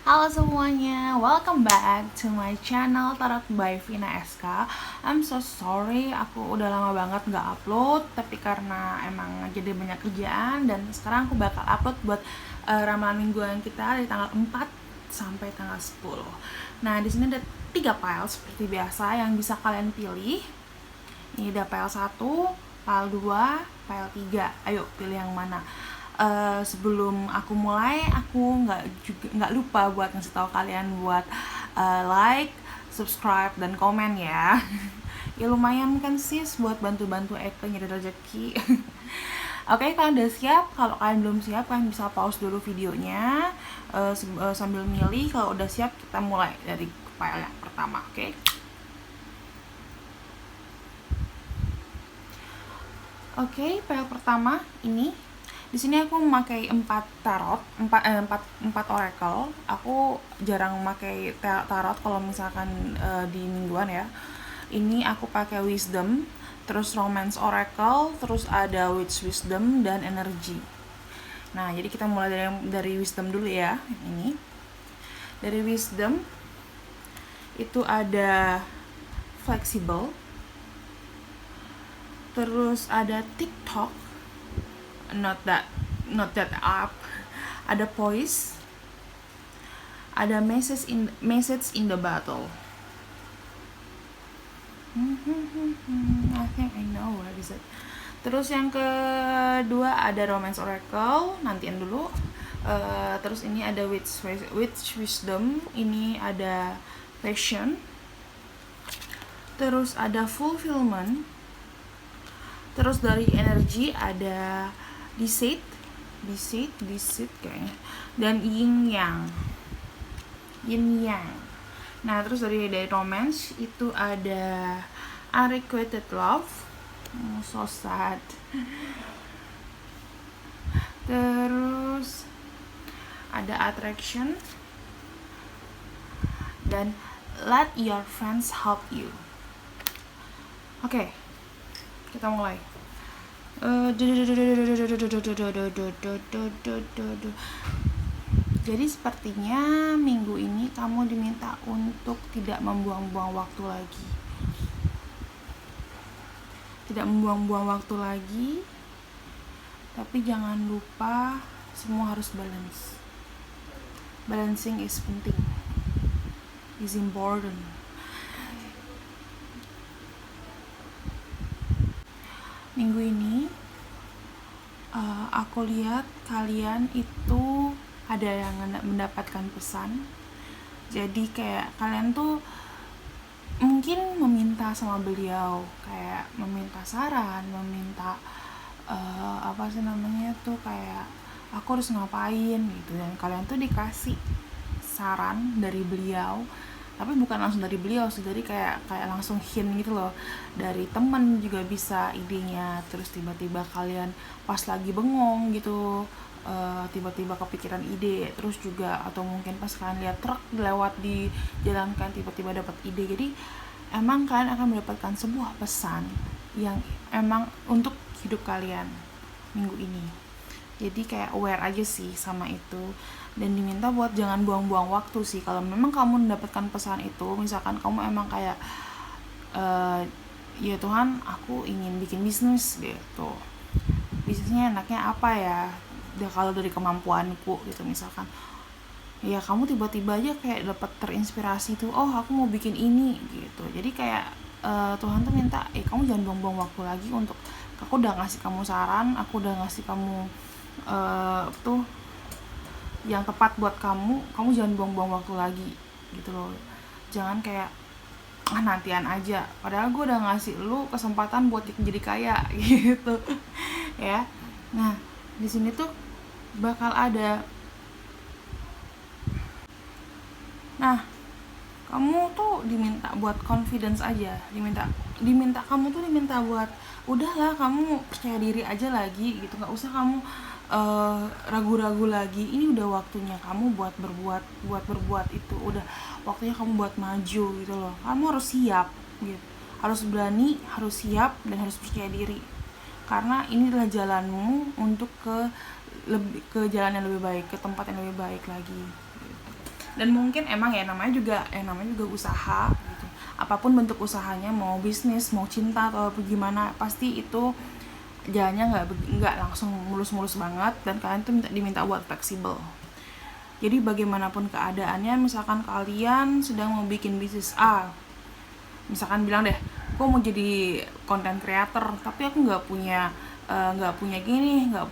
Halo semuanya, welcome back to my channel Tarot by Vina SK. I'm so sorry, aku udah lama banget nggak upload, tapi karena emang jadi banyak kerjaan dan sekarang aku bakal upload buat ramalan mingguan kita dari tanggal 4 sampai tanggal 10. Nah, di sini ada 3 file seperti biasa yang bisa kalian pilih. Ini ada file 1, file 2, file 3. Ayo pilih yang mana. Sebelum aku mulai, aku nggak lupa buat ngasih tahu kalian buat like, subscribe dan komen ya. Ya lumayan kan sis buat bantu-bantu Eka nyari rezeki. Oke, kalian udah siap? Kalau kalian belum siap, kalian bisa pause dulu videonya sambil milih. Kalau udah siap, kita mulai dari file yang pertama, oke? Oke, file pertama ini. Di sini aku memakai 4 tarot, 4 oracle. Aku jarang memakai tarot kalau misalkan di mingguan ya. Ini aku pakai wisdom, terus romance oracle, terus ada witch wisdom dan energy. Nah, jadi kita mulai dari wisdom dulu ya. Ini. Dari wisdom itu ada flexible. Terus ada TikTok, not that app. Ada poise, ada message in the battle. I think I know what is it. Terus yang kedua ada romance oracle, nantiin dulu. Terus ini ada witch wisdom, ini ada passion. Terus ada fulfillment. Terus dari energi ada deceit kayaknya, dan yin yang. Nah, terus dari romance itu ada unrequited love, so sad. Terus ada attraction dan let your friends help you. Oke, kita mulai. Jadi sepertinya minggu ini kamu diminta untuk tidak membuang-buang waktu lagi. Tidak membuang-buang waktu lagi. Tapi jangan lupa semua harus balance. Balancing is penting. Is important. Minggu ini aku lihat kalian itu ada yang mendapatkan pesan. Jadi kayak kalian tuh mungkin meminta sama beliau, kayak meminta saran, meminta kayak aku harus ngapain gitu, dan kalian tuh dikasih saran dari beliau, tapi bukan langsung dari beliau sih, jadi kayak langsung hint gitu loh, dari temen juga bisa idenya. Terus tiba-tiba kalian pas lagi bengong gitu, tiba-tiba kepikiran ide. Terus juga atau mungkin pas kalian lihat truk lewat di jalan, kan tiba-tiba dapat ide. Jadi emang kalian akan mendapatkan sebuah pesan yang emang untuk hidup kalian minggu ini. Jadi kayak aware aja sih sama itu, dan diminta buat jangan buang-buang waktu sih. Kalau memang kamu mendapatkan pesan itu, misalkan kamu emang kayak ya Tuhan, aku ingin bikin bisnis gitu, bisnisnya enaknya apa ya, kalau dari kemampuanku gitu misalkan, ya kamu tiba-tiba aja kayak dapat terinspirasi tuh, oh aku mau bikin ini gitu. Jadi kayak Tuhan tuh minta, kamu jangan buang-buang waktu lagi untuk, aku udah ngasih kamu saran, aku udah ngasih kamu tuh yang tepat buat kamu jangan buang-buang waktu lagi gitu loh. Jangan kayak nantian aja, padahal gue udah ngasih lu kesempatan buat jadi kaya gitu ya. Nah, di sini tuh bakal ada, nah kamu tuh diminta buat confidence aja, kamu tuh diminta buat udahlah, kamu percaya diri aja lagi gitu, nggak usah kamu ragu-ragu lagi. Ini udah waktunya kamu buat berbuat itu, udah waktunya kamu buat maju gitu loh. Kamu harus siap gitu, harus berani, harus siap, dan harus percaya diri, karena ini adalah jalanmu untuk ke jalan yang lebih baik, ke tempat yang lebih baik lagi. Dan mungkin emang ya namanya juga usaha gitu. Apapun bentuk usahanya, mau bisnis, mau cinta atau gimana, pasti itu jalannya nggak langsung mulus-mulus banget, dan kalian tuh diminta buat fleksibel. Jadi bagaimanapun keadaannya, misalkan kalian sedang mau bikin bisnis A, misalkan bilang deh, aku mau jadi content creator tapi aku nggak punya nggak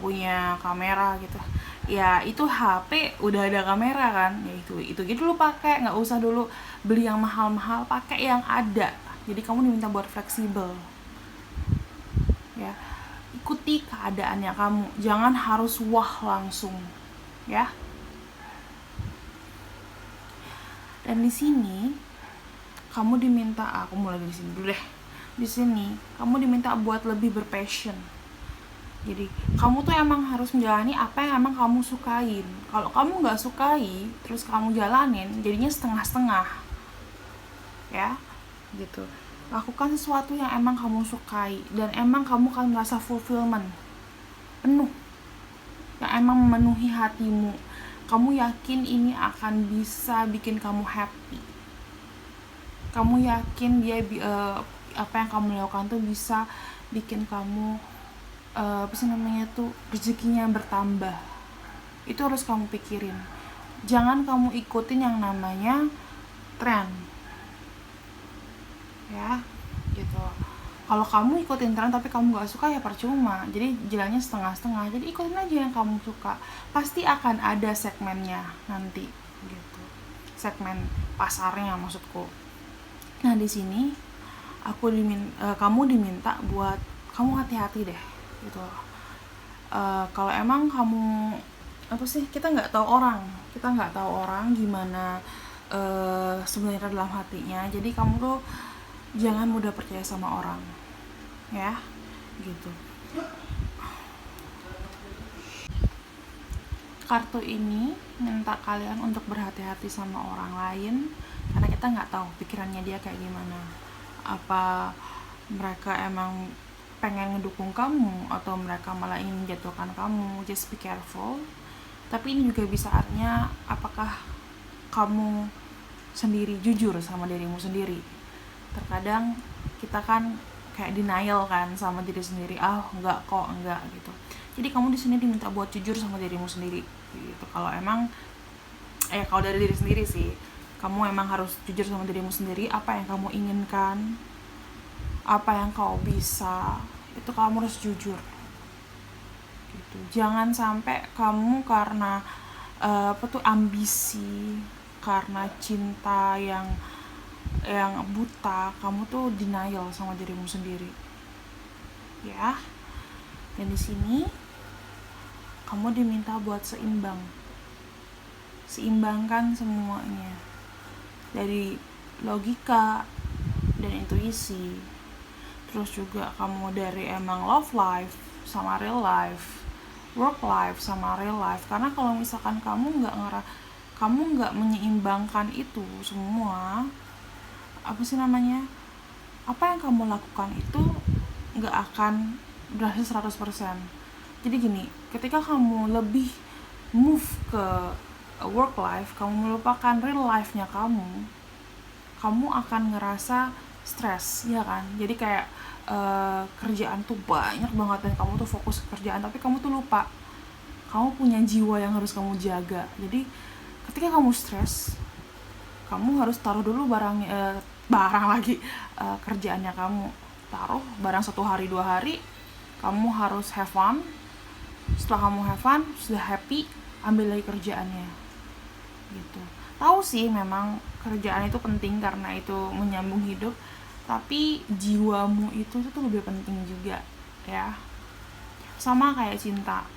punya kamera gitu. Ya itu HP udah ada kamera kan, ya itu gitu lu pakai, nggak usah dulu beli yang mahal-mahal, pakai yang ada. Jadi kamu diminta buat fleksibel ya, ikuti keadaannya kamu, jangan harus wah langsung ya. Dan di sini kamu diminta, aku mulai dari sini dulu deh. Di sini kamu diminta buat lebih berpassion. Jadi kamu tuh emang harus menjalani apa yang emang kamu sukain. Kalau kamu nggak sukai terus kamu jalanin, jadinya setengah-setengah ya gitu. Lakukan sesuatu yang emang kamu sukai dan emang kamu akan merasa fulfillment penuh, yang emang memenuhi hatimu. Kamu yakin ini akan bisa bikin kamu happy. Kamu yakin apa yang kamu lakukan tuh bisa bikin kamu rezekinya bertambah. Itu harus kamu pikirin. Jangan kamu ikutin yang namanya tren ya gitu. Kalau kamu ikutin tren tapi kamu gak suka, ya percuma. Jadi jalannya setengah-setengah. Jadi ikutin aja yang kamu suka, pasti akan ada segmennya nanti gitu, segmen pasarnya maksudku. Nah di sini kamu diminta buat kamu hati-hati deh gitu. Kalau emang kamu kita nggak tahu orang gimana sebenarnya dalam hatinya. Jadi kamu tuh jangan mudah percaya sama orang ya gitu. Kartu ini minta kalian untuk berhati-hati sama orang lain, karena kita nggak tahu pikirannya dia kayak gimana. Apa mereka emang pengen ngedukung kamu atau mereka malah ingin menjatuhkan kamu. Just be careful. Tapi ini juga bisa artinya apakah kamu sendiri jujur sama dirimu sendiri. Terkadang kita kan kayak denial kan sama diri sendiri, enggak gitu. Jadi kamu di sini diminta buat jujur sama dirimu sendiri gitu. Kalau emang kalau dari diri sendiri sih, kamu emang harus jujur sama dirimu sendiri, apa yang kamu inginkan, apa yang kau bisa, itu kamu harus jujur gitu. Jangan sampai kamu karena ambisi, karena cinta yang buta, kamu tuh denial sama dirimu sendiri ya. Dan di sini kamu diminta buat seimbangkan semuanya dari logika dan intuisi. Terus juga kamu dari emang love life sama real life, work life sama real life. Karena kalau misalkan kamu nggak menyeimbangkan itu semua, apa yang kamu lakukan itu nggak akan berhasil 100%. Jadi gini, ketika kamu lebih move ke work life, kamu melupakan real life-nya kamu akan ngerasa stres, ya kan? Jadi kayak kerjaan tuh banyak banget dan kamu tuh fokus ke kerjaan, tapi kamu tuh lupa kamu punya jiwa yang harus kamu jaga. Jadi ketika kamu stres, kamu harus taruh dulu kerjaannya kamu, taruh barang 1 hari 2 hari, kamu harus have fun. Setelah kamu have fun, sudah happy, ambil lagi kerjaannya gitu. Tahu sih memang kerjaan itu penting karena itu menyambung hidup, tapi jiwamu itu tuh lebih penting juga ya. Sama kayak cinta,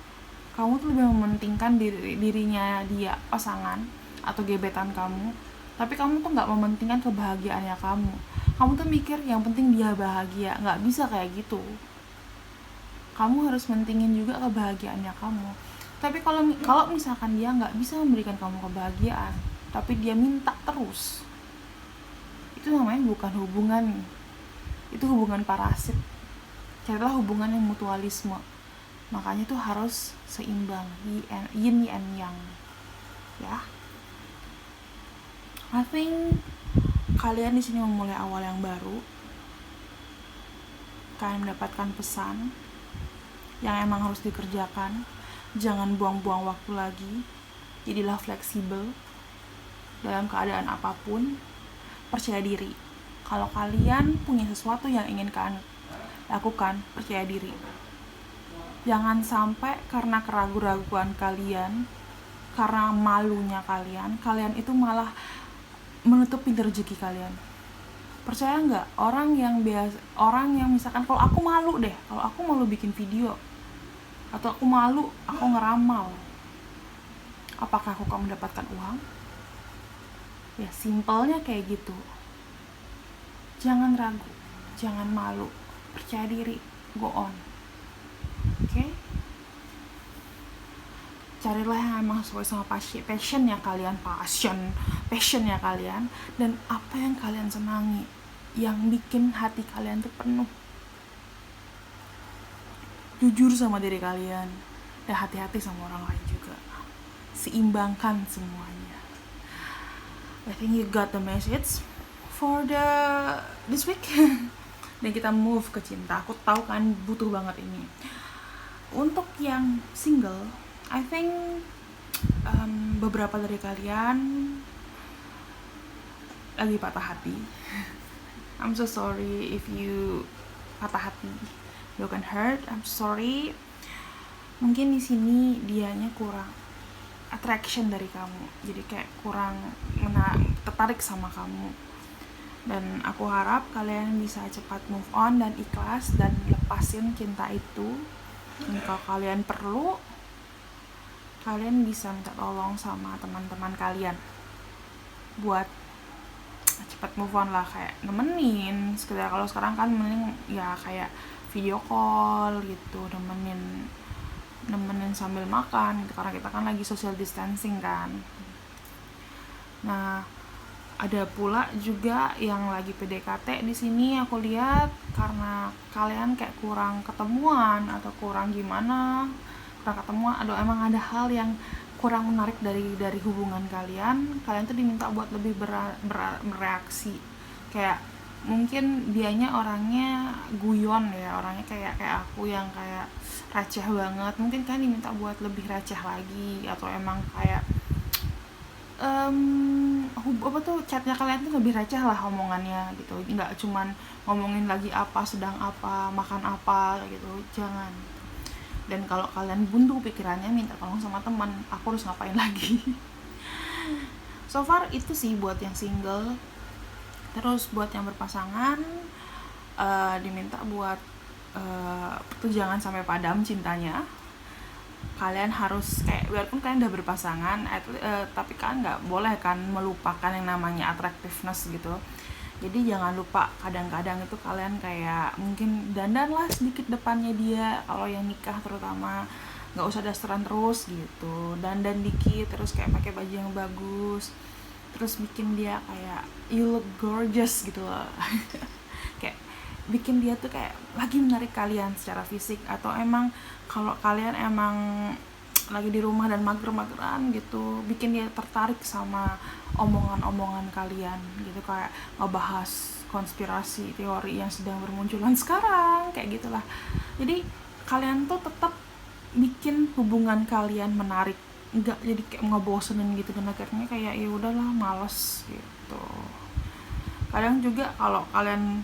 kamu tuh lebih mementingkan dirinya dia, pasangan atau gebetan kamu, tapi kamu tuh nggak mementingkan kebahagiaannya kamu tuh mikir yang penting dia bahagia. Nggak bisa kayak gitu, kamu harus mentingin juga kebahagiaannya kamu. Tapi kalau misalkan dia nggak bisa memberikan kamu kebahagiaan, tapi dia minta terus, itu namanya bukan hubungan, itu hubungan parasit. Carilah hubungan yang mutualisme. Makanya tuh harus seimbang, yin and yang ya. I think kalian di sini memulai awal yang baru. Kalian mendapatkan pesan yang emang harus dikerjakan. Jangan buang-buang waktu lagi. Jadilah fleksibel dalam keadaan apapun. Percaya diri. Kalau kalian punya sesuatu yang ingin kalian lakukan, percaya diri. Jangan sampai karena keraguan-raguan kalian, karena malunya kalian itu malah menutup pintu rezeki kalian. Percaya nggak, orang yang misalkan kalau aku malu bikin video, atau aku malu aku ngeramal, apakah aku akan mendapatkan uang? Ya simpelnya kayak gitu. Jangan ragu, jangan malu, percaya diri, go on. Oke? Carilah yang emang sesuai sama passionnya kalian, dan apa yang kalian senangi, yang bikin hati kalian tuh penuh. Jujur sama diri kalian, dan hati-hati sama orang lain juga. Seimbangkan semuanya. I think you got the message for this week. Dan kita move ke cinta. Aku tahu kan butuh banget ini. Untuk yang single, I think beberapa dari kalian lagi patah hati. I'm so sorry if you patah hati, broken heart. I'm sorry. Mungkin di sini dianya kurang attraction dari kamu, jadi kayak kurang tertarik sama kamu. Dan aku harap kalian bisa cepat move on dan ikhlas dan lepasin cinta itu. Dan kalau kalian perlu, kalian bisa minta tolong sama teman-teman kalian buat cepat move on lah, kayak nemenin sekedar. Kalau sekarang kan mending ya kayak video call gitu, nemenin sambil makan gitu, karena kita kan lagi social distancing kan. Nah, ada pula juga yang lagi PDKT di sini aku lihat, karena kalian kayak kurang ketemuan atau kurang ketemuan, emang ada hal yang kurang menarik dari hubungan kalian tuh diminta buat lebih bereaksi. Kayak mungkin dianya orangnya guyon ya, orangnya kayak aku yang kayak receh banget, mungkin kan diminta buat lebih receh lagi, atau emang kayak chatnya kalian tuh lebih receh lah omongannya gitu, nggak cuman ngomongin lagi apa, sedang apa, makan apa gitu, jangan. Dan kalau kalian buntu pikirannya, minta tolong sama teman, aku harus ngapain lagi. So far itu sih buat yang single. Terus buat yang berpasangan, diminta buat tuh jangan sampai padam cintanya. Kalian harus kayak, biarpun kalian udah berpasangan, tapi kalian nggak boleh kan melupakan yang namanya attractiveness gitu. Jadi jangan lupa, kadang-kadang itu kalian kayak mungkin dandan lah sedikit depannya dia, kalau yang nikah terutama, nggak usah dasteran terus gitu, dandan dikit, terus kayak pakai baju yang bagus, terus bikin dia kayak you look gorgeous gitu loh. Kayak bikin dia tuh kayak lagi menarik kalian secara fisik. Atau emang kalau kalian emang lagi di rumah dan mager-mageran gitu, bikin dia tertarik sama omongan-omongan kalian gitu, kayak ngebahas konspirasi teori yang sedang bermunculan sekarang, kayak gitulah. Jadi kalian tuh tetap bikin hubungan kalian menarik, nggak jadi kayak ngebosenin gitu, dan akhirnya kayak ya udahlah males gitu. Kadang juga kalau kalian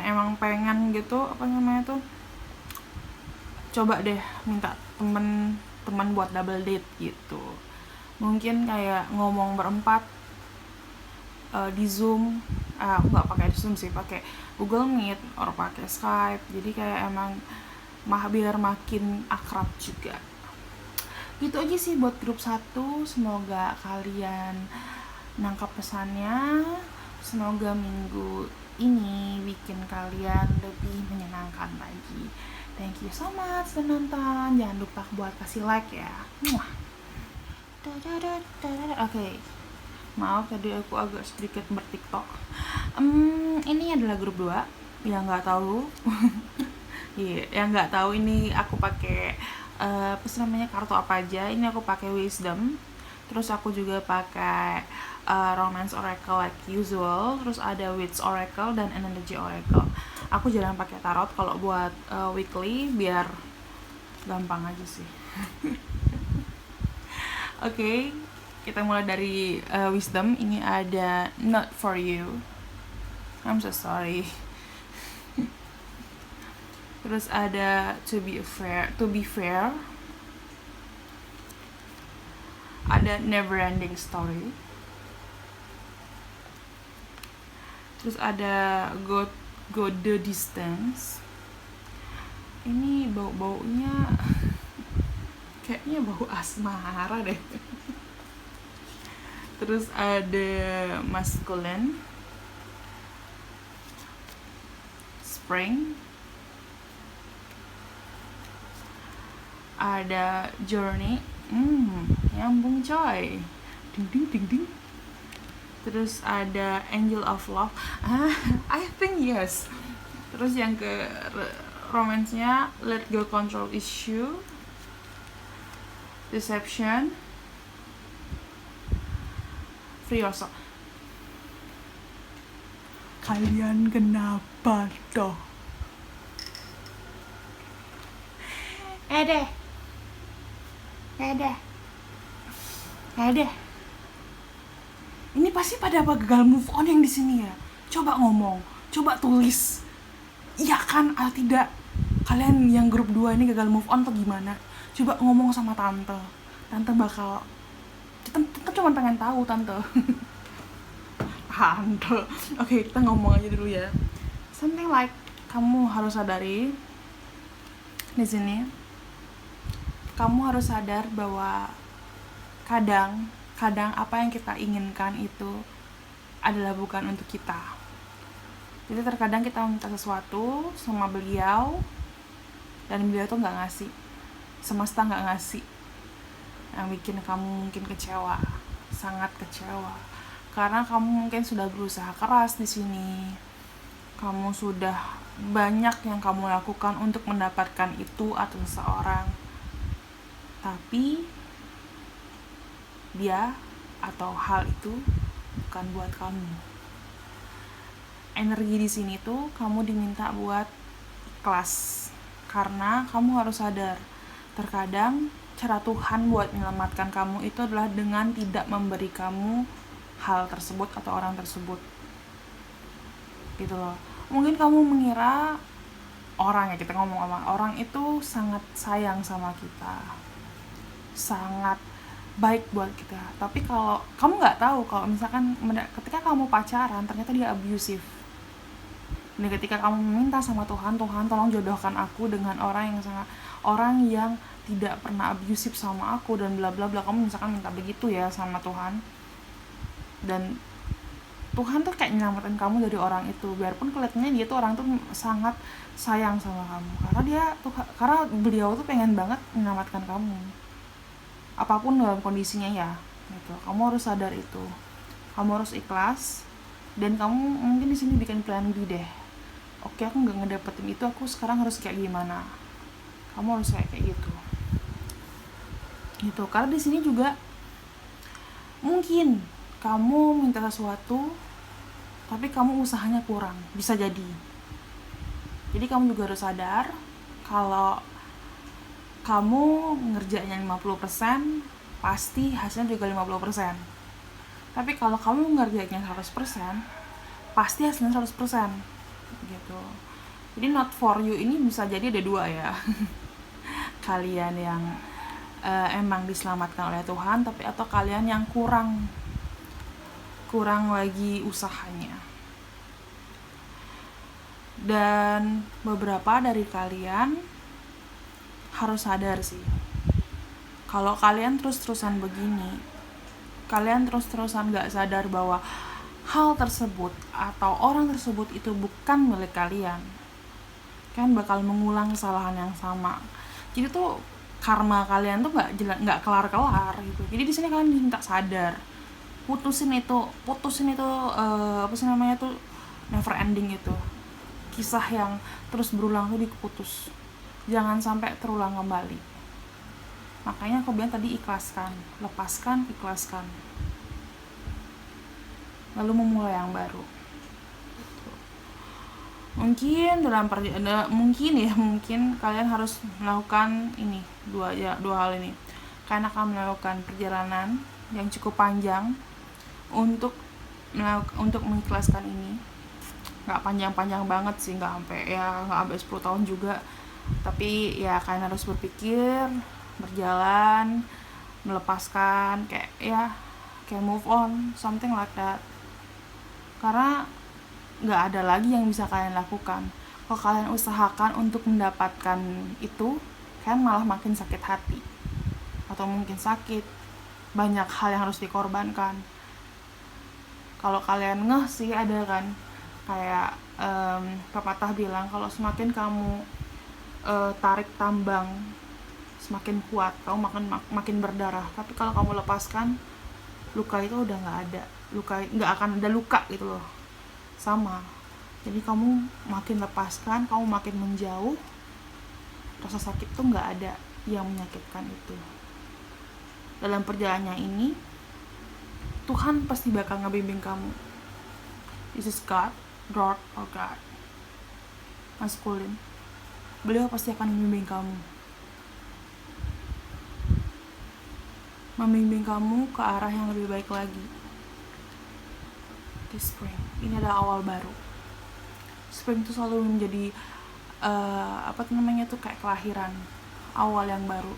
emang pengen gitu, coba deh minta temen buat double date gitu. Mungkin kayak ngomong berempat di Zoom. Aku nggak pakai Zoom sih, pakai Google Meet atau pakai Skype. Jadi kayak emang biar makin akrab juga. Gitu aja sih buat grup 1. Semoga kalian nangkap pesannya. Semoga minggu ini bikin kalian lebih menyenangkan lagi. Thank you so much udah nonton. Jangan lupa buat kasih like ya. Oke. Maaf tadi aku agak sedikit bertiktok. Ini adalah grup 2 yang nggak tahu. Yang nggak tahu ini aku pakai kartu apa aja. Ini aku pakai Wisdom. Terus aku juga pakai Romance Oracle like usual. Terus ada Witch Oracle dan Energy Oracle. Aku jarang pakai tarot kalau buat weekly biar gampang aja sih. Oke, kita mulai dari wisdom. Ini ada not for you. I'm so sorry. Terus ada to be fair. Ada never ending story. Terus ada go the distance. Ini bau-baunya kayaknya bau asmara deh. Terus ada masculine, spring, ada journey. Nyambung coy. Ding ding ding ding. Terus ada angel of love. I think yes. Terus yang ke romance-nya let go control issue, deception, free yourself. Kalian kenapa toh? Deh. Ini pasti pada apa gagal move on yang di sini ya? Coba ngomong, coba tulis. Iya kan atau tidak? Kalian yang grup 2 ini gagal move on atau gimana? Coba ngomong sama tante. Tante bakal Tante cuma pengen tahu tante. Tante. Oke, kita ngomong aja dulu ya. Something like kamu harus sadari di sini. Kamu harus sadar bahwa kadang apa yang kita inginkan itu adalah bukan untuk kita. Jadi terkadang kita minta sesuatu sama beliau dan beliau tuh nggak ngasih, semesta nggak ngasih, yang bikin kamu mungkin kecewa, sangat kecewa, karena kamu mungkin sudah berusaha keras di sini, kamu sudah banyak yang kamu lakukan untuk mendapatkan itu atau seseorang, tapi dia atau hal itu bukan buat kamu. Energi di sini tuh kamu diminta buat ikhlas, karena kamu harus sadar terkadang cara Tuhan buat menyelamatkan kamu itu adalah dengan tidak memberi kamu hal tersebut atau orang tersebut, gitu loh. Mungkin kamu mengira orang, ya kita ngomong sama orang itu sangat sayang sama kita, sangat baik buat kita, tapi kalau kamu nggak tahu kalau misalkan ketika kamu pacaran ternyata dia abusive. Dan ketika kamu meminta sama Tuhan tolong jodohkan aku dengan orang yang tidak pernah abusive sama aku dan bla bla bla, kamu misalkan minta begitu ya sama Tuhan, dan Tuhan tuh kayak nyelamatin kamu dari orang itu, biarpun kelihatannya dia tuh orang tuh sangat sayang sama kamu, karena beliau tuh pengen banget menyelamatkan kamu apapun dalam kondisinya ya, gitu. Kamu harus sadar itu, kamu harus ikhlas, dan kamu mungkin di sini bikin plan B deh. Oke, aku nggak ngedapetin itu, aku sekarang harus kayak gimana? Kamu harus kayak gitu. Karena di sini juga mungkin kamu minta sesuatu, tapi kamu usahanya kurang, bisa jadi. Jadi kamu juga harus sadar kalau kamu ngerjainnya 50%, pasti hasilnya juga 50%. Tapi kalau kamu ngerjainnya 100%, pasti hasilnya 100%. Gitu. Jadi not for you ini bisa jadi ada dua ya. Kalian yang emang diselamatkan oleh Tuhan, tapi atau kalian yang kurang lagi usahanya. Dan beberapa dari kalian harus sadar sih, kalau kalian terus-terusan begini, kalian terus-terusan gak sadar bahwa hal tersebut atau orang tersebut itu bukan milik kalian, kan bakal mengulang kesalahan yang sama. Jadi tuh karma kalian tuh nggak kelar-kelar gitu. Jadi di sini kalian diminta sadar, putusin itu never ending itu, kisah yang terus berulang tuh diputus, jangan sampai terulang kembali. Makanya aku bilang tadi ikhlaskan, lepaskan, ikhlaskan, lalu memulai yang baru. Mungkin mungkin kalian harus melakukan ini dua hal ini. Kalian akan melakukan perjalanan yang cukup panjang untuk mengikhlaskan ini. Nggak panjang-panjang banget sih, nggak sampai 10 tahun juga, tapi ya kalian harus berpikir, berjalan, melepaskan, kayak move on, something like that. Karena nggak ada lagi yang bisa kalian lakukan. Kalau kalian usahakan untuk mendapatkan itu, kalian malah makin sakit hati, atau mungkin sakit, banyak hal yang harus dikorbankan. Kalau kalian ngeh sih, ada kan kayak pepatah bilang kalau semakin kamu tarik tambang semakin kuat, kamu makin berdarah. Tapi kalau kamu lepaskan, luka itu udah nggak ada, nggak akan ada luka gitu loh. Sama, jadi kamu makin lepaskan, kamu makin menjauh, rasa sakit tuh nggak ada yang menyakitkan itu. Dalam perjalanannya ini, Tuhan pasti bakal ngebimbing kamu. This is God, Lord or God, maskulin. Beliau pasti akan membimbing kamu, ke arah yang lebih baik lagi. This spring, ini adalah awal baru. Spring itu selalu menjadi kayak kelahiran, awal yang baru.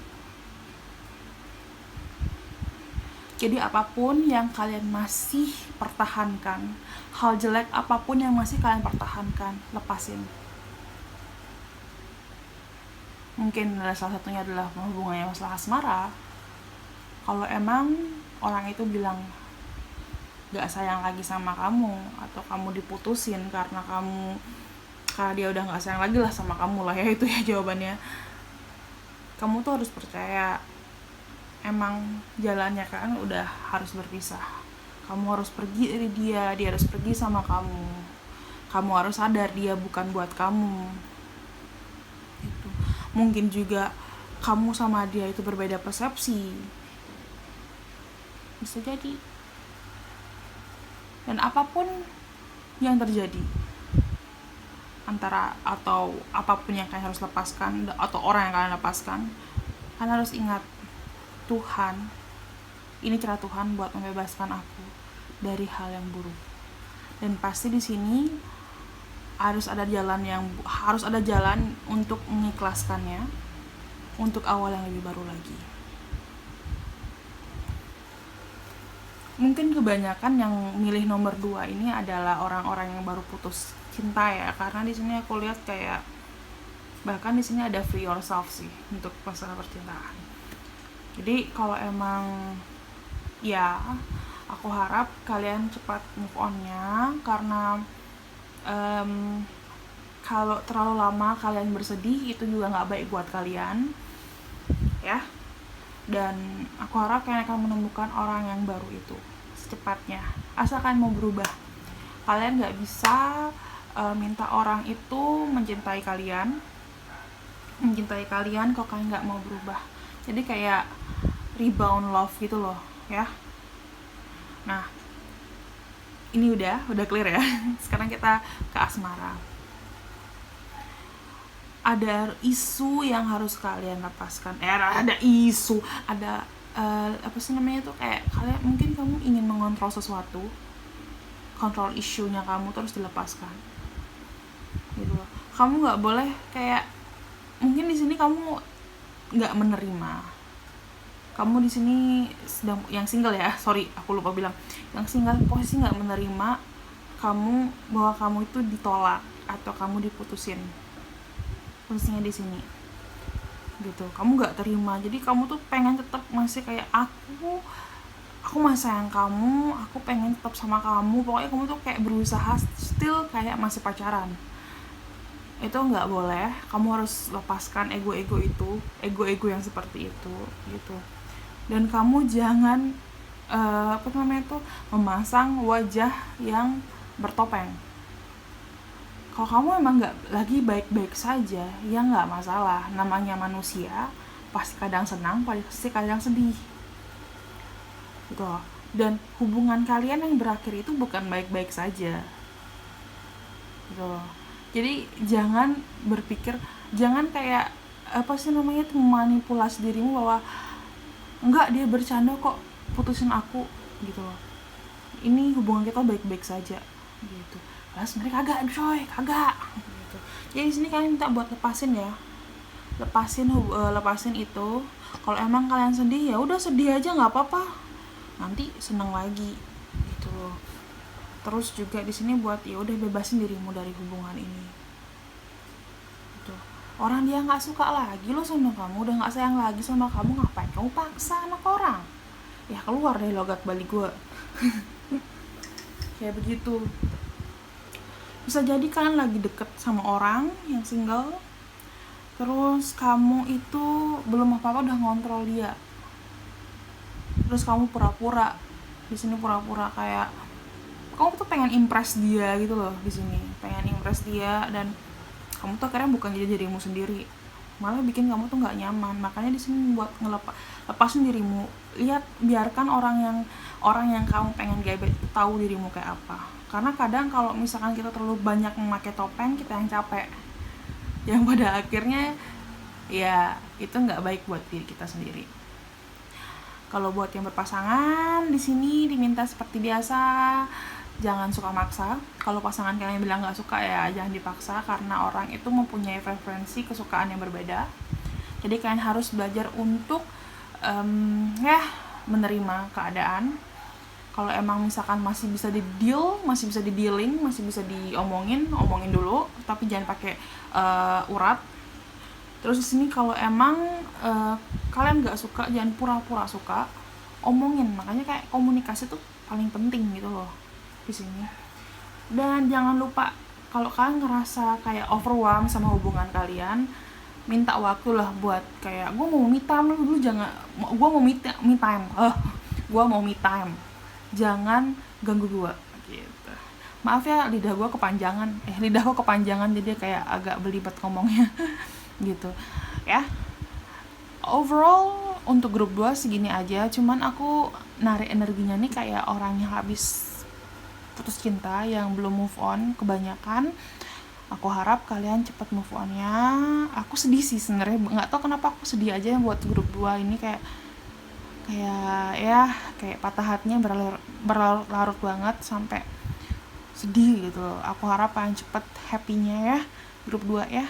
Jadi apapun yang kalian masih pertahankan, hal jelek apapun yang masih kalian pertahankan, lepasin. Mungkin salah satunya adalah hubungannya masalah asmara. Kalau emang orang itu bilang gak sayang lagi sama kamu, atau kamu diputusin karena dia udah gak sayang lagi lah sama kamu lah ya, itu ya jawabannya. Kamu tuh harus percaya, emang jalannya kan udah harus berpisah. Kamu harus pergi dari dia harus pergi sama kamu. Kamu harus sadar dia bukan buat kamu. Gitu. Mungkin juga kamu sama dia itu berbeda persepsi, bisa jadi. Dan apapun yang terjadi atau apapun yang kalian harus lepaskan, atau orang yang kalian lepaskan, kalian harus ingat, Tuhan, ini cara Tuhan buat membebaskan aku dari hal yang buruk. Dan pasti di sini harus ada jalan untuk mengikhlaskannya, untuk awal yang lebih baru lagi. Mungkin kebanyakan yang milih nomor 2 ini adalah orang-orang yang baru putus cinta ya, karena di sini aku lihat kayak bahkan di sini ada free yourself sih untuk masalah percintaan. Jadi kalau emang ya, aku harap kalian cepat move on-nya, karena kalau terlalu lama kalian bersedih itu juga nggak baik buat kalian ya. Dan aku harap kalian akan menemukan orang yang baru itu secepatnya, asalkan mau berubah. Kalian nggak bisa minta orang itu mencintai kalian kalau kalian nggak mau berubah. Jadi kayak rebound love gitu loh ya. Nah, ini udah clear ya. Sekarang kita ke asmara. Ada isu yang harus kalian lepaskan. Ada kayak kalian, mungkin kamu ingin mengontrol sesuatu, kontrol isunya kamu terus dilepaskan. Gitu loh. Kamu nggak boleh kayak, mungkin di sini kamu nggak menerima. Kamu di sini sedang yang single ya, sorry aku lupa bilang, yang single posisi nggak menerima bahwa kamu itu ditolak atau kamu diputusin. Posisinya di sini gitu, kamu nggak terima. Jadi kamu tuh pengen tetap masih kayak aku masih sayang kamu, aku pengen tetap sama kamu, pokoknya kamu tuh kayak berusaha still kayak masih pacaran. Itu nggak boleh. Kamu harus lepaskan ego yang seperti itu gitu. Dan kamu jangan memasang wajah yang bertopeng. Kalau kamu emang nggak lagi baik-baik saja, ya nggak masalah, namanya manusia, pasti kadang senang, pasti kadang sedih gitu. Dan hubungan kalian yang berakhir itu bukan baik-baik saja gitu. Jadi jangan berpikir, jangan kayak apa sih namanya tuh, memanipulasi dirimu bahwa enggak, dia bercanda kok, putusin aku gitu loh, ini hubungan kita baik-baik saja gitu. Lah sebenarnya kagak coy, kagak gitu. Jadi di sini kalian minta buat lepasin ya, lepasin itu. Kalau emang kalian sedih ya udah sedih aja, nggak apa-apa, nanti seneng lagi gitu loh. Terus juga di sini buat ya udah bebasin dirimu dari hubungan ini gitu. Orang dia nggak suka lagi lo sama kamu, udah nggak sayang lagi sama kamu, ngapain kamu paksa anak orang? Ya keluar dari logat Bali gue. Kayak begitu. Bisa jadi kalian lagi deket sama orang yang single, terus kamu itu belum apa-apa udah ngontrol dia, terus kamu pura-pura di sini, pura-pura kayak kamu tuh pengen impress dia gitu loh, di sini pengen impress dia, dan kamu tuh akhirnya bukan jadi dirimu sendiri, malah bikin kamu tuh nggak nyaman. Makanya di sini buat lepasin dirimu, lihat, biarkan orang yang kamu pengen gebet tahu dirimu kayak apa. Karena kadang kalau misalkan kita terlalu banyak memakai topeng, kita yang capek, yang pada akhirnya ya itu nggak baik buat diri kita sendiri. Kalau buat yang berpasangan, di sini diminta seperti biasa, jangan suka maksa. Kalau pasangan kalian bilang nggak suka ya jangan dipaksa, karena orang itu mempunyai preferensi kesukaan yang berbeda. Jadi kalian harus belajar untuk menerima keadaan. Kalau emang misalkan masih bisa di-deal, masih bisa di-dealing, masih bisa omongin dulu, tapi jangan pakai urat. Terus di sini kalau emang kalian nggak suka, jangan pura-pura suka, omongin. Makanya kayak komunikasi tuh paling penting gitu loh di sini. Dan jangan lupa, kalau kalian ngerasa kayak overwhelmed sama hubungan kalian, minta waktu lah buat kayak gue mau me time dulu, jangan gue mau me time, gue mau me time, jangan ganggu gue gitu. Maaf ya lidah gue kepanjangan jadi kayak agak belibet ngomongnya gitu ya. Overall untuk grup 2 segini aja, cuman aku narik energinya nih kayak orang yang habis putus cinta, yang belum move on kebanyakan. Aku harap kalian cepat move on-nya. Aku sedih sih sebenarnya, nggak tahu kenapa aku sedih aja buat grup 2 ini, kayak patah hatinya berlarut banget sampai sedih gitu. Aku harap kalian cepet happy-nya ya grup 2 ya.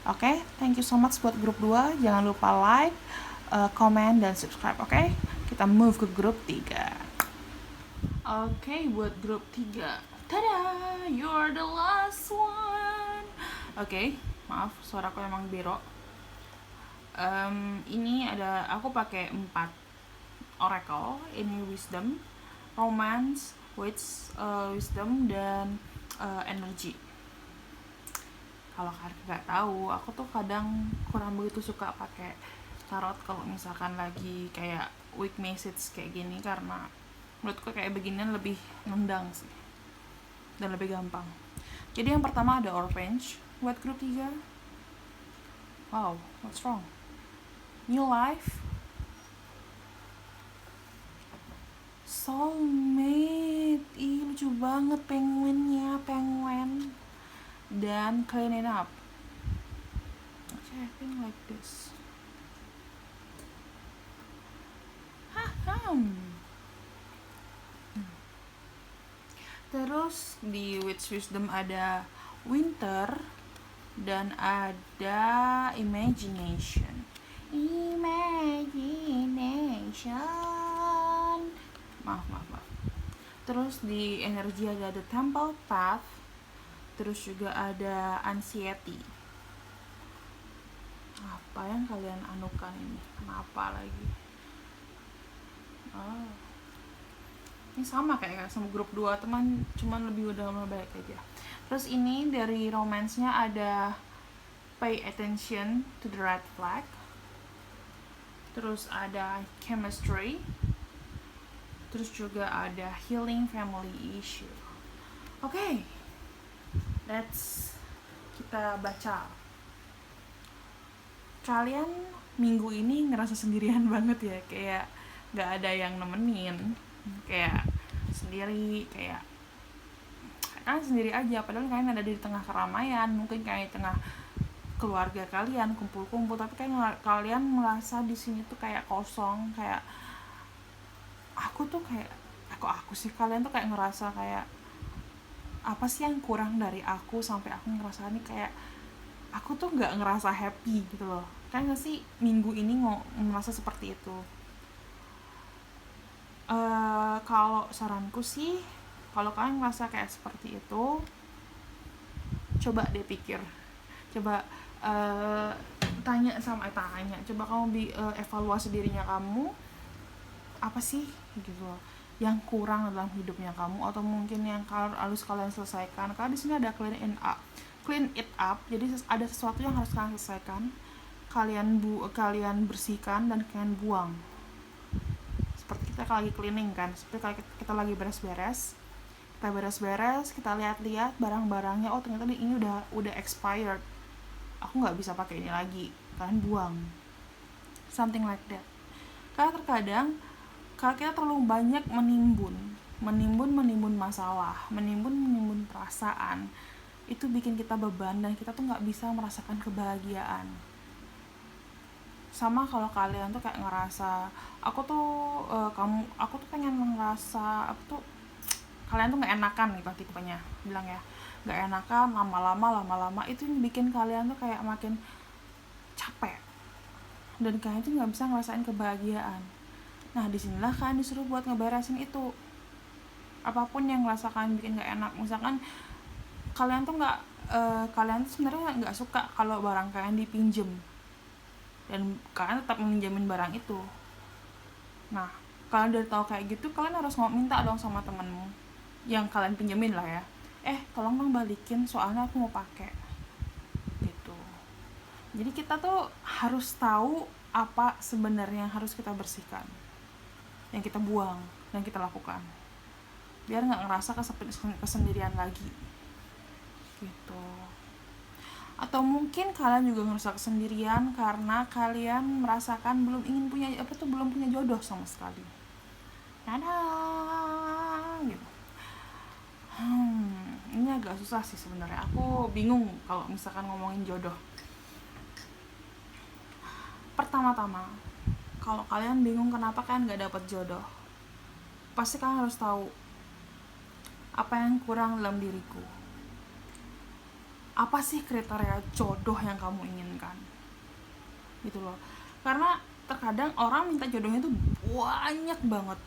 Oke, thank you so much buat grup 2. Jangan lupa like, comment, dan subscribe, oke? Kita move ke grup 3. Oke, buat grup 3. Tada, you're the last one. Oke, maaf suaraku emang bero. Ini ada, aku pakai 4 oracle. Ini wisdom, romance, wisdom, dan energy. Kalau kalian nggak tahu, aku tuh kadang kurang begitu suka pakai tarot kalau misalkan lagi kayak weak message kayak gini, karena menurutku kayak beginian lebih nendang sih dan lebih gampang. Jadi yang pertama ada orange buat grup 3. Wow, what's wrong? New life, soulmate, lucu banget penguinnya, penguin, dan cleaning up. Okay, I think like this. Terus di Witch Wisdom ada winter dan ada imagination. Maaf. Terus di energi ada the temple path. Terus juga ada anxiety. Apa yang kalian anukan ini? Kenapa lagi? Ini sama kayak sama grup 2 teman, cuman lebih baik aja. Terus ini dari romance-nya ada pay attention to the red flag. Terus ada chemistry. Terus juga ada healing family issue. Oke. Let's kita baca. Kalian minggu ini ngerasa sendirian banget ya, kayak nggak ada yang nemenin, kayak sendiri, kayak kan sendiri aja, padahal kalian ada di tengah keramaian, mungkin kayak di tengah keluarga kalian kumpul-kumpul, tapi kan kalian merasa di sini tuh kayak kosong, kayak aku sih, kalian tuh kayak ngerasa kayak apa sih yang kurang dari aku sampai aku ngerasa ini kayak aku tuh nggak ngerasa happy gitu loh. Kan nggak sih minggu ini ngerasa seperti itu. Kalau saranku sih, kalau kalian ngerasa kayak seperti itu, coba deh pikir, coba coba kamu evaluasi dirinya kamu, apa sih gitu loh yang kurang dalam hidupnya kamu, atau mungkin yang harus kalian selesaikan. Karena di sini ada clean it up, jadi ada sesuatu yang harus kalian selesaikan, kalian bersihkan dan kalian buang. Seperti kita lagi cleaning kan, seperti kita lagi beres-beres, kita lihat-lihat barang-barangnya, oh ternyata ini udah expired, aku nggak bisa pakai ini lagi, kalian buang, something like that. Karena terkadang kalau kita terlalu banyak menimbun masalah, menimbun perasaan, itu bikin kita beban dan kita tuh nggak bisa merasakan kebahagiaan. Sama kalau kalian tuh kayak ngerasa aku tuh pengen ngerasa kalian tuh nggak enakan gitu, tipenya bilang ya nggak enakan, lama-lama itu bikin kalian tuh kayak makin capek dan kalian tuh nggak bisa ngerasain kebahagiaan. Nah disinilah kalian disuruh buat ngeberesin itu, apapun yang ngerasakan bikin nggak enak. Misalkan kalian tuh sebenarnya nggak suka kalau barang kalian dipinjem dan kalian tetap meminjamin barang itu. Nah kalian udah tahu kayak gitu, kalian harus minta dong sama temenmu yang kalian pinjemin lah ya, tolong dong balikin soalnya aku mau pakai gitu. Jadi kita tuh harus tahu apa sebenarnya yang harus kita bersihkan, yang kita buang dan kita lakukan, biar nggak ngerasa kesendirian lagi gitu. Atau mungkin kalian juga ngerasa kesendirian karena kalian merasakan belum punya jodoh sama sekali. Ada gitu. Ini agak susah sih sebenarnya. Aku bingung kalau misalkan ngomongin jodoh. Pertama-tama, kalau kalian bingung kenapa kalian gak dapet jodoh, pasti kalian harus tahu apa yang kurang dalam diriku. Apa sih kriteria jodoh yang kamu inginkan? Gitu loh. Karena terkadang orang minta jodohnya tuh banyak banget,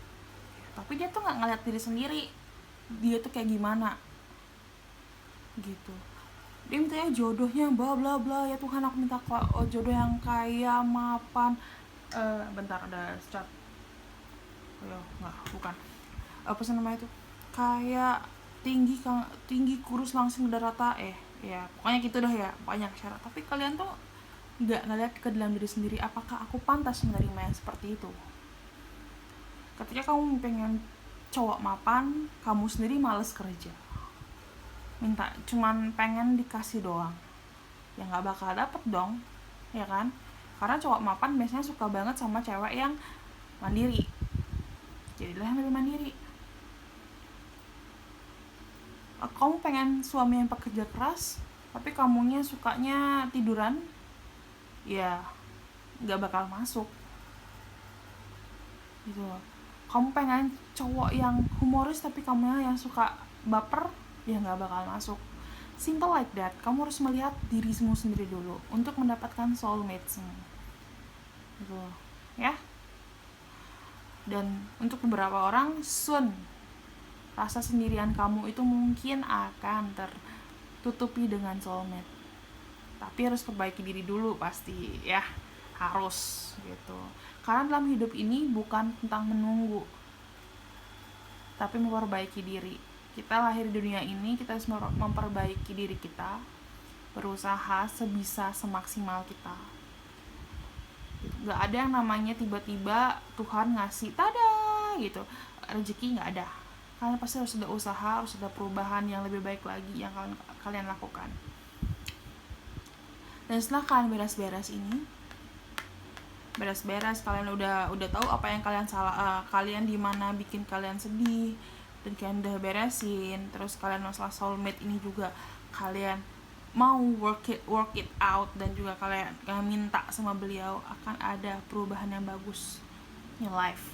tapi dia tuh gak ngeliat diri sendiri, dia tuh kayak gimana gitu. Dia mintanya jodohnya bla bla bla, ya Tuhan aku minta jodoh yang kaya, mapan, bentar ada chat, bukan apa sih namanya itu, kayak tinggi kurus langsing rata, ya pokoknya gitu dah ya, banyak syarat. Tapi kalian tuh nggak ngeliat ke dalam diri sendiri, apakah aku pantas menerima yang seperti itu. Ketika kamu pengen cowok mapan, kamu sendiri males kerja, cuman pengen dikasih doang, ya nggak bakal dapet dong, ya kan? Karena cowok mapan biasanya suka banget sama cewek yang mandiri, jadilah yang lebih mandiri. Kamu pengen suami yang pekerja keras, tapi kamunya sukanya tiduran, ya nggak bakal masuk gitu loh. Kamu pengen cowok yang humoris, tapi kamunya yang suka baper, ya nggak bakal masuk. Simple like that. Kamu harus melihat dirimu sendiri dulu untuk mendapatkan soulmate-mu gitu ya. Dan untuk beberapa orang, rasa sendirian kamu itu mungkin akan tertutupi dengan soulmate. Tapi harus perbaiki diri dulu pasti ya, harus gitu. Karena dalam hidup ini bukan tentang menunggu, tapi memperbaiki diri. Kita lahir di dunia ini, kita harus memperbaiki diri kita, berusaha semaksimal kita. Gak ada yang namanya tiba-tiba Tuhan ngasih tada gitu rezeki, gak ada. Kalian pasti harus ada usaha, harus ada perubahan yang lebih baik lagi yang kalian lakukan. Dan setelah kalian beres-beres ini, beres-beres, kalian udah tahu apa yang kalian salah, kalian di mana bikin kalian sedih, dan kalian udah beresin. Terus kalian masalah soulmate ini juga kalian mau work it out, dan juga kalian minta sama beliau, akan ada perubahan yang bagus in life.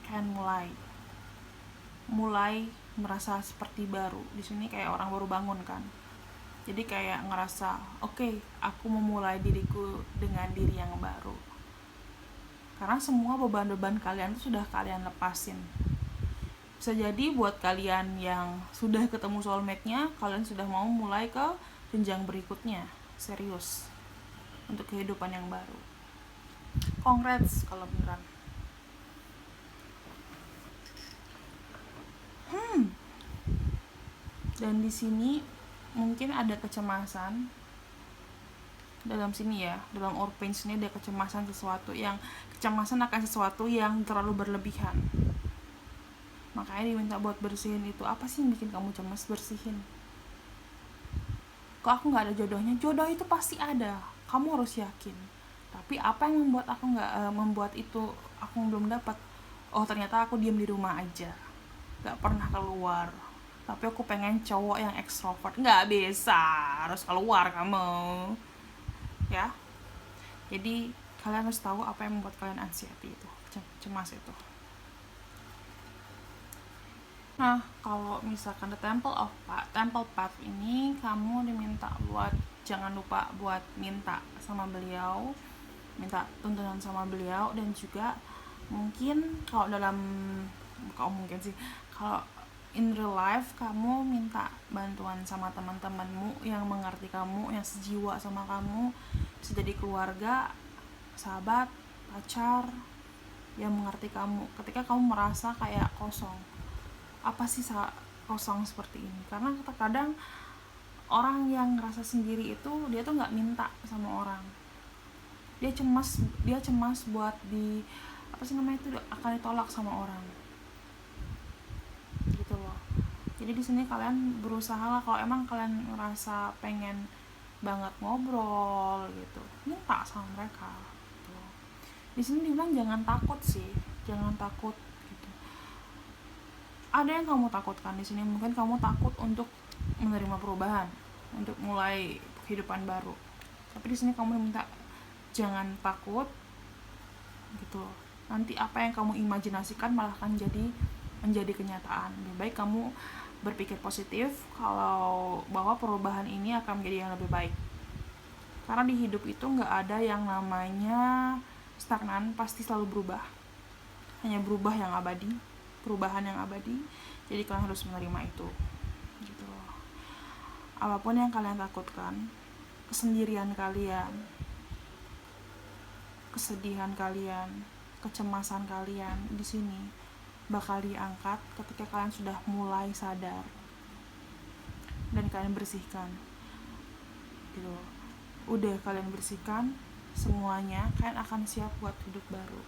Kalian mulai merasa seperti baru. Di sini kayak orang baru bangun kan. Jadi kayak ngerasa, oke, aku memulai diriku dengan diri yang baru. Karena semua beban-beban kalian itu sudah kalian lepasin. Bisa jadi buat kalian yang sudah ketemu soulmate-nya, kalian sudah mau mulai ke jenjang berikutnya, serius, untuk kehidupan yang baru. Congrats kalau beneran. Dan di sini mungkin ada kecemasan dalam sini ya, dalam Orphanage ini ada kecemasan akan sesuatu yang terlalu berlebihan. Makanya diminta buat bersihin itu. Apa sih yang bikin kamu cemas? Bersihin. Kok aku nggak ada jodohnya? Jodoh itu pasti ada, kamu harus yakin. Tapi apa yang membuat aku membuat itu aku belum dapat? Oh, ternyata aku diam di rumah aja, nggak pernah keluar. Tapi aku pengen cowok yang ekstrovert. Nggak bisa, harus keluar kamu, ya. Jadi kalian harus tahu apa yang membuat kalian anxiety itu, cemas itu. Nah, kalau misalkan the Temple Path ini, kamu diminta buat jangan lupa buat minta sama beliau, minta tuntunan sama beliau, dan juga mungkin kalau in real life kamu minta bantuan sama teman-temanmu yang mengerti kamu, yang sejiwa sama kamu. Bisa jadi keluarga, sahabat, pacar yang mengerti kamu ketika kamu merasa kayak kosong. Apa sih kosong seperti ini? Karena terkadang orang yang ngerasa sendiri itu dia tuh nggak minta sama orang, dia cemas buat akan ditolak sama orang gitu loh. Jadi di sini kalian berusaha lah, kalau emang kalian ngerasa pengen banget ngobrol gitu, minta sama mereka gitu. Di sini dibilang jangan takut gitu. Ada yang kamu takutkan di sini, mungkin kamu takut untuk menerima perubahan, untuk mulai kehidupan baru. Tapi di sini kamu minta jangan takut gitu. Nanti apa yang kamu imajinasikan malah akan menjadi kenyataan. Lebih baik kamu berpikir positif bahwa perubahan ini akan menjadi yang lebih baik. Karena di hidup itu nggak ada yang namanya stagnan, pasti selalu berubah. Hanya perubahan yang abadi. Jadi kalian harus menerima itu. Gitu. Apapun yang kalian takutkan, kesendirian kalian, kesedihan kalian, kecemasan kalian di sini bakal diangkat ketika kalian sudah mulai sadar dan kalian bersihkan gitu. Udah kalian bersihkan semuanya, kalian akan siap buat hidup baru.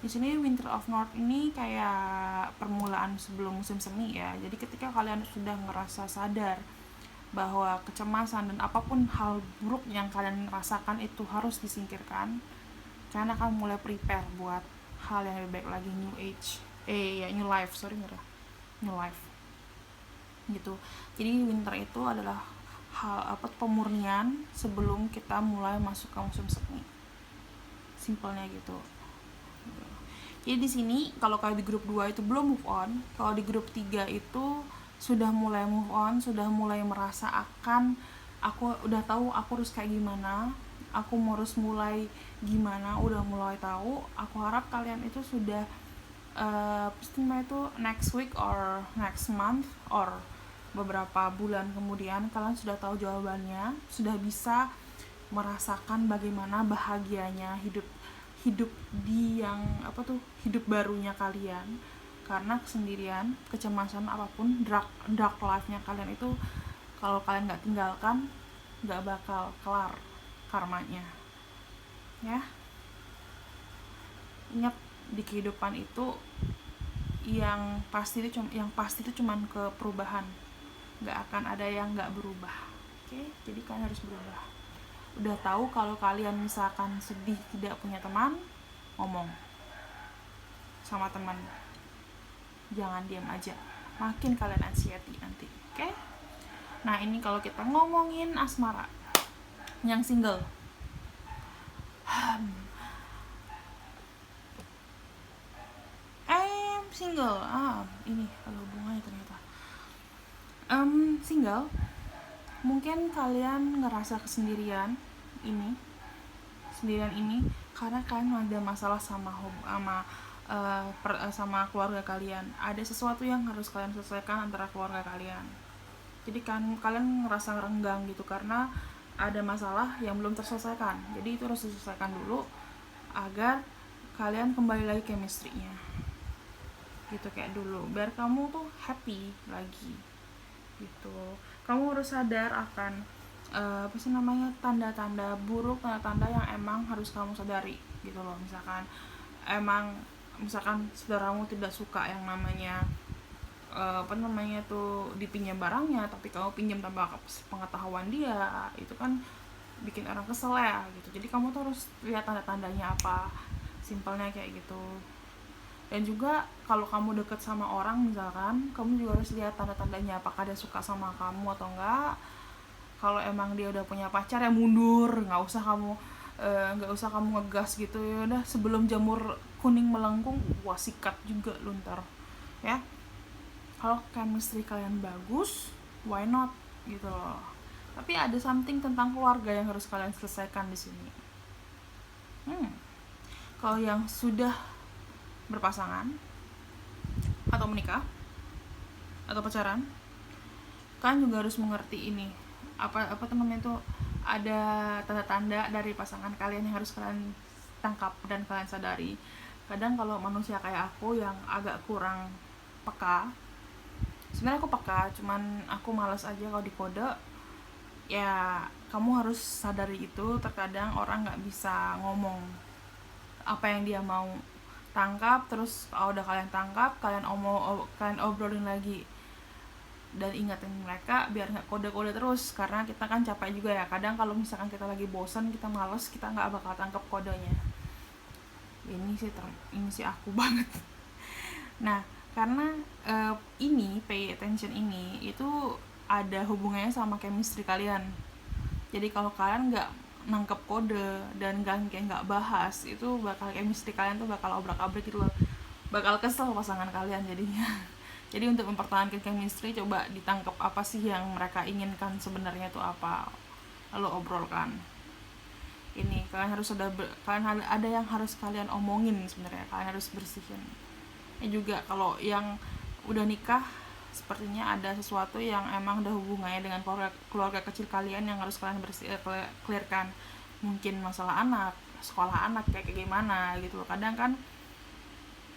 Di sini Winter of North ini kayak permulaan sebelum musim semi ya. Jadi ketika kalian sudah ngerasa sadar bahwa kecemasan dan apapun hal buruk yang kalian rasakan itu harus disingkirkan, kalian akan mulai prepare buat hal yang lebih baik lagi, new life gitu. Jadi winter itu adalah pemurnian sebelum kita mulai masuk ke musim semi, simpelnya gitu. Jadi di sini kalau di grup 2 itu belum move on, kalau di grup 3 itu sudah mulai move on, sudah mulai merasa aku udah tahu aku harus kayak gimana, aku harus mulai gimana, udah mulai tahu. Aku harap kalian itu sudah itu next week or next month or beberapa bulan kemudian kalian sudah tahu jawabannya, sudah bisa merasakan bagaimana bahagianya hidup di hidup barunya kalian. Karena kesendirian, kecemasan apapun, dark life-nya kalian itu kalau kalian nggak tinggalkan, nggak bakal kelar karmanya, ya. Ingat, di kehidupan itu yang pasti itu cuman ke perubahan, nggak akan ada yang nggak berubah. Oke, jadi kalian harus berubah. udah tahu kalau kalian misalkan sedih tidak punya teman, ngomong sama teman, jangan diam aja, makin kalian anxiety nanti. Oke? Nah, ini kalau kita ngomongin asmara yang single. Single. Ini kalau hubungannya ternyata. Single. Mungkin kalian ngerasa kesendirian ini karena kalian ada masalah sama sama keluarga kalian. Ada sesuatu yang harus kalian selesaikan antara keluarga kalian. Jadi kan kalian ngerasa renggang gitu karena ada masalah yang belum terselesaikan. Jadi itu harus diselesaikan dulu agar kalian kembali lagi chemistry-nya. Gitu kayak dulu, biar kamu tuh happy lagi. Gitu. Kamu harus sadar akan tanda-tanda buruk, tanda-tanda yang emang harus kamu sadari gitu loh. Misalkan saudaramu tidak suka yang namanya dipinjam barangnya, tapi kamu pinjam tanpa pengetahuan dia, itu kan bikin orang kesel ya gitu. Jadi kamu tuh harus lihat tanda-tandanya apa, simpelnya kayak gitu. Dan juga kalau kamu deket sama orang misalkan, kamu juga harus lihat tanda-tandanya, apakah dia suka sama kamu atau enggak. Kalau emang dia udah punya pacar ya mundur, nggak usah kamu ngegas gitu. Ya udah, sebelum jamur kuning melengkung, sikat juga lu ntar ya. Kalau chemistry kalian bagus, why not gitu loh. Tapi ada something tentang keluarga yang harus kalian selesaikan di sini. Kalau yang sudah berpasangan atau menikah atau pacaran, kalian juga harus mengerti ini, apa namanya itu, ada tanda-tanda dari pasangan kalian yang harus kalian tangkap dan kalian sadari. Kadang kalau manusia kayak aku yang agak kurang peka, sebenarnya aku peka, cuman aku malas aja kalau dikode. Ya kamu harus sadari itu, terkadang orang nggak bisa ngomong apa yang dia mau tangkap, terus udah kalian tangkap, kalian obrolin lagi dan ingatin mereka biar nggak kode-kode terus, karena kita kan capek juga ya. Kadang kalau misalkan kita lagi bosan, kita males, kita nggak bakal tangkap kodenya. Ini sih aku banget. Nah, karena pay attention ini itu ada hubungannya sama chemistry kalian. Jadi kalau kalian nggak nangkep kode dan nggak bahas, itu bakal chemistry kalian tuh bakal obrak-abrik gitu loh, bakal kesel pasangan kalian jadinya. Jadi untuk mempertahankan chemistry, coba ditangkap apa sih yang mereka inginkan sebenarnya tuh apa, lalu obrolkan. Ini kalian ada yang harus kalian omongin sebenarnya, kalian harus bersihin. Ini juga kalau yang udah nikah, sepertinya ada sesuatu yang emang udah hubungannya dengan keluarga kecil kalian yang harus kalian clearkan. Mungkin masalah anak, sekolah anak kayak gimana gitu. Kadang kan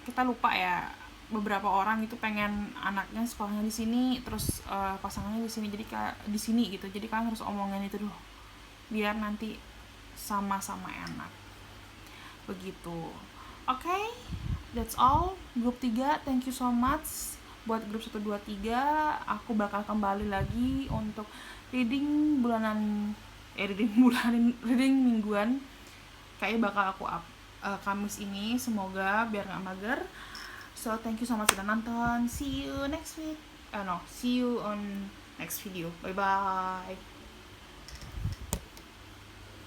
kita lupa ya, beberapa orang itu pengen anaknya sekolahnya di sini, terus pasangannya di sini, jadi kayak di sini gitu. Jadi kalian harus omongin itu dulu biar nanti sama-sama enak begitu. Okay, that's all. Grup 3, thank you so much. Buat grup 1, 2, 3, aku bakal kembali lagi untuk reading mingguan. Kayaknya bakal aku up Kamis ini, semoga biar gak mager. So thank you so much udah nonton. See you on next video. Bye bye.